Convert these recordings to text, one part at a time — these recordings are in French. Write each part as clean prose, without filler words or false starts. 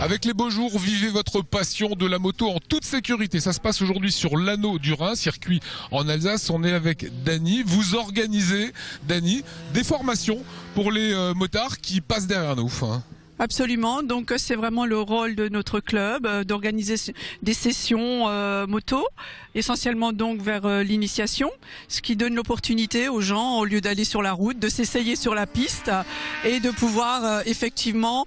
Avec les beaux jours, vivez votre passion de la moto en toute sécurité. Ça se passe aujourd'hui sur l'Anneau du Rhin, circuit en Alsace. On est avec Dany. Vous organisez, Dany, des formations pour les motards qui passent derrière nous. Absolument, donc c'est vraiment le rôle de notre club d'organiser des sessions moto, essentiellement donc vers l'initiation, ce qui donne l'opportunité aux gens, au lieu d'aller sur la route, de s'essayer sur la piste et de pouvoir effectivement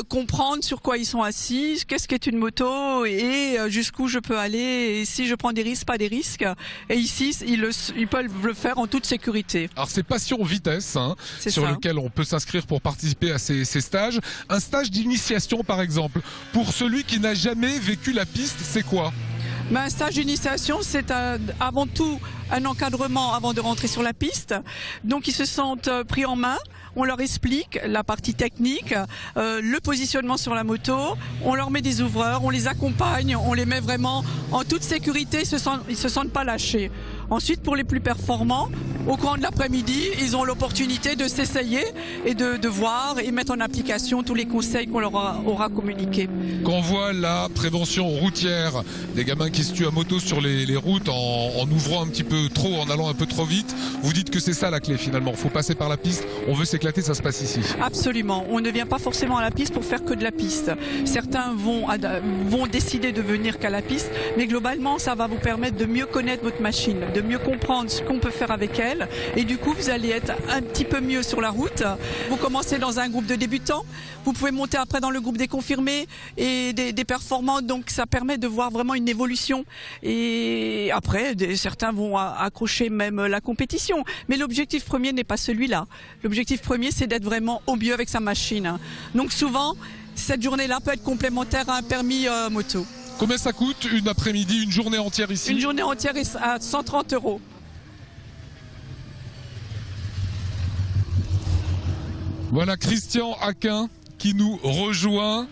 comprendre sur quoi ils sont assis, qu'est-ce qu'est une moto et jusqu'où je peux aller, et si je prends des risques, pas des risques. Et ici, ils peuvent le faire en toute sécurité. Alors c'est Passion Vitesse, sur lequel on peut s'inscrire pour participer à ces stages. Un stage d'initiation par exemple, pour celui qui n'a jamais vécu la piste, c'est quoi ? Un stage d'initiation, c'est avant tout un encadrement avant de rentrer sur la piste. Donc ils se sentent pris en main, on leur explique la partie technique, le positionnement sur la moto, on leur met des ouvreurs, on les accompagne, on les met vraiment en toute sécurité, ils se sentent pas lâchés. Ensuite, pour les plus performants, au courant de l'après-midi, ils ont l'opportunité de s'essayer et de voir et mettre en application tous les conseils qu'on leur aura communiqués. Quand on voit la prévention routière, des gamins qui se tuent à moto sur les routes en ouvrant un petit peu trop, en allant un peu trop vite, vous dites que c'est ça la clé finalement. Il faut passer par la piste, on veut s'éclater, ça se passe ici. Absolument, on ne vient pas forcément à la piste pour faire que de la piste. Certains vont décider de venir qu'à la piste, mais globalement ça va vous permettre de mieux connaître votre machine, de mieux comprendre ce qu'on peut faire avec elle, et du coup vous allez être un petit peu mieux sur la route. Vous commencez dans un groupe de débutants, vous pouvez monter après dans le groupe des confirmés et des performants, donc ça permet de voir vraiment une évolution, et après certains vont accrocher même la compétition, mais l'objectif premier n'est pas celui-là. L'objectif premier, c'est d'être vraiment au mieux avec sa machine. Donc souvent cette journée-là peut être complémentaire à un permis moto. Combien ça coûte une après-midi, une journée entière ici ? Une journée entière est à 130 €. Voilà Christian Aquin qui nous rejoint.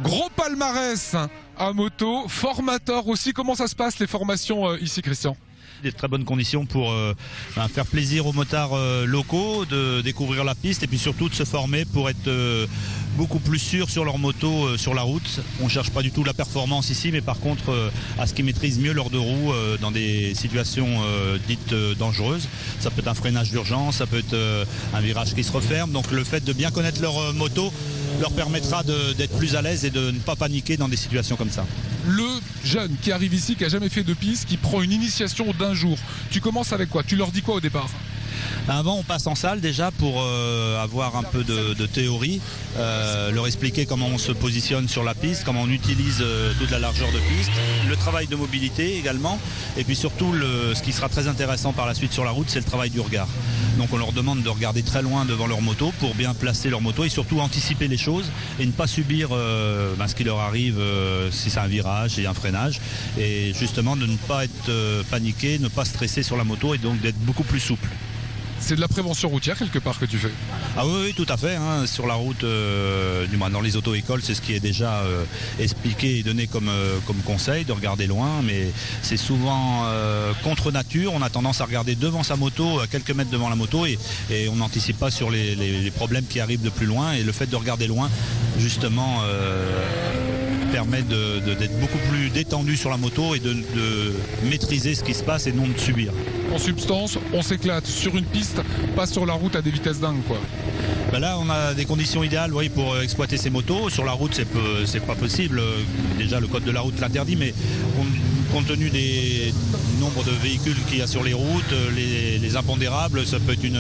Gros palmarès à moto, formateur aussi. Comment ça se passe les formations ici, Christian ? Des très bonnes conditions pour faire plaisir aux motards locaux, de découvrir la piste et puis surtout de se former pour être beaucoup plus sûr sur leur moto sur la route. On ne cherche pas du tout la performance ici, mais par contre à ce qu'ils maîtrisent mieux leurs deux roues dans des situations dites dangereuses. Ça peut être un freinage d'urgence, ça peut être un virage qui se referme. Donc le fait de bien connaître leur moto leur permettra d'être plus à l'aise et de ne pas paniquer dans des situations comme ça. Le jeune qui arrive ici, qui n'a jamais fait de piste, qui prend une initiation d'un jour, tu commences avec quoi ? Tu leur dis quoi au départ ? Avant, on passe en salle déjà pour avoir un peu de théorie, leur expliquer comment on se positionne sur la piste, comment on utilise toute la largeur de piste, le travail de mobilité également, et puis surtout ce qui sera très intéressant par la suite sur la route, c'est le travail du regard. Donc on leur demande de regarder très loin devant leur moto pour bien placer leur moto et surtout anticiper les choses et ne pas subir ce qui leur arrive si c'est un virage et un freinage, et justement de ne pas être paniqué, ne pas stresser sur la moto et donc d'être beaucoup plus souple. C'est de la prévention routière quelque part que tu fais ? Ah oui, tout à fait. Sur la route, du moins dans les auto-écoles, c'est ce qui est déjà expliqué et donné comme conseil, de regarder loin. Mais c'est souvent contre nature. On a tendance à regarder devant sa moto, à quelques mètres devant la moto, et on n'anticipe pas sur les problèmes qui arrivent de plus loin. Et le fait de regarder loin, justement, permet d'être beaucoup plus détendu sur la moto et de maîtriser ce qui se passe et non de subir. En substance, on s'éclate sur une piste, pas sur la route à des vitesses dingues, quoi. Là, on a des conditions idéales pour exploiter ces motos. Sur la route, c'est pas possible. Déjà, le code de la route l'interdit, mais compte tenu des nombres de véhicules qu'il y a sur les routes, les impondérables, ça peut être une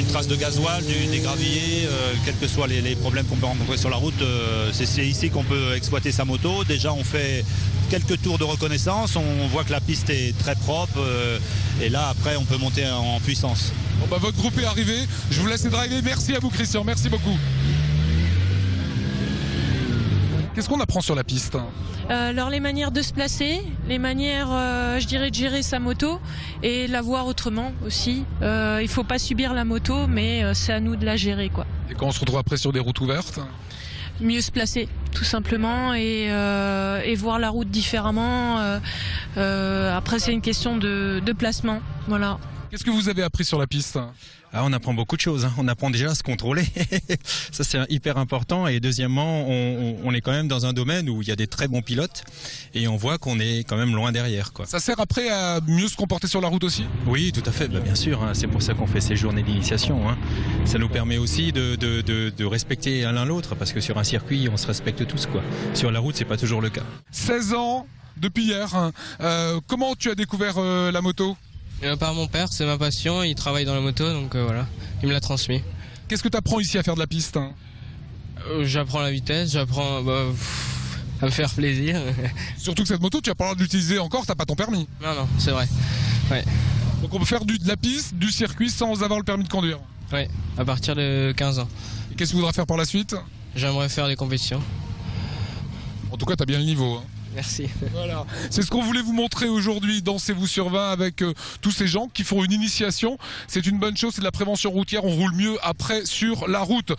trace de gasoil, des graviers, quels que soient les problèmes qu'on peut rencontrer sur la route, c'est ici qu'on peut exploiter sa moto. Déjà, on fait quelques tours de reconnaissance, on voit que la piste est très propre, et là, après, on peut monter en puissance. Bon votre groupe est arrivé, je vous laisse driver. Merci à vous, Christian, merci beaucoup. Qu'est-ce qu'on apprend sur la piste ? Alors les manières de se placer, les manières, je dirais, de gérer sa moto et la voir autrement aussi. Il faut pas subir la moto, mais c'est à nous de la gérer, quoi. Et quand on se retrouve après sur des routes ouvertes ? Mieux se placer, tout simplement, et voir la route différemment. Après, c'est une question de placement, voilà. Qu'est-ce que vous avez appris sur la piste? On apprend beaucoup de choses, hein. On apprend déjà à se contrôler, ça c'est hyper important. Et deuxièmement, on est quand même dans un domaine où il y a des très bons pilotes et on voit qu'on est quand même loin derrière, quoi. Ça sert après à mieux se comporter sur la route aussi? Oui, tout à fait, bien sûr, hein. C'est pour ça qu'on fait ces journées d'initiation, hein. Ça nous permet aussi de respecter l'un l'autre, parce que sur un circuit, on se respecte tous, quoi. Sur la route, c'est pas toujours le cas. 16 ans depuis hier, hein. Comment tu as découvert la moto? Par mon père, c'est ma passion, il travaille dans la moto, donc voilà, il me l'a transmis. Qu'est-ce que tu apprends ici à faire de la piste, hein? J'apprends la vitesse, j'apprends à me faire plaisir. Surtout que cette moto, tu n'as pas le droit de l'utiliser encore, t'as pas ton permis. Non, c'est vrai. Ouais. Donc on peut faire de la piste, du circuit sans avoir le permis de conduire. Ouais, à partir de 15 ans. Et qu'est-ce que tu voudras faire par la suite? J'aimerais faire des compétitions. En tout cas, tu as bien le niveau, hein. Merci. Voilà, c'est ce qu'on voulait vous montrer aujourd'hui. Dansez-vous sur 20 avec tous ces gens qui font une initiation. C'est une bonne chose, c'est de la prévention routière. On roule mieux après sur la route.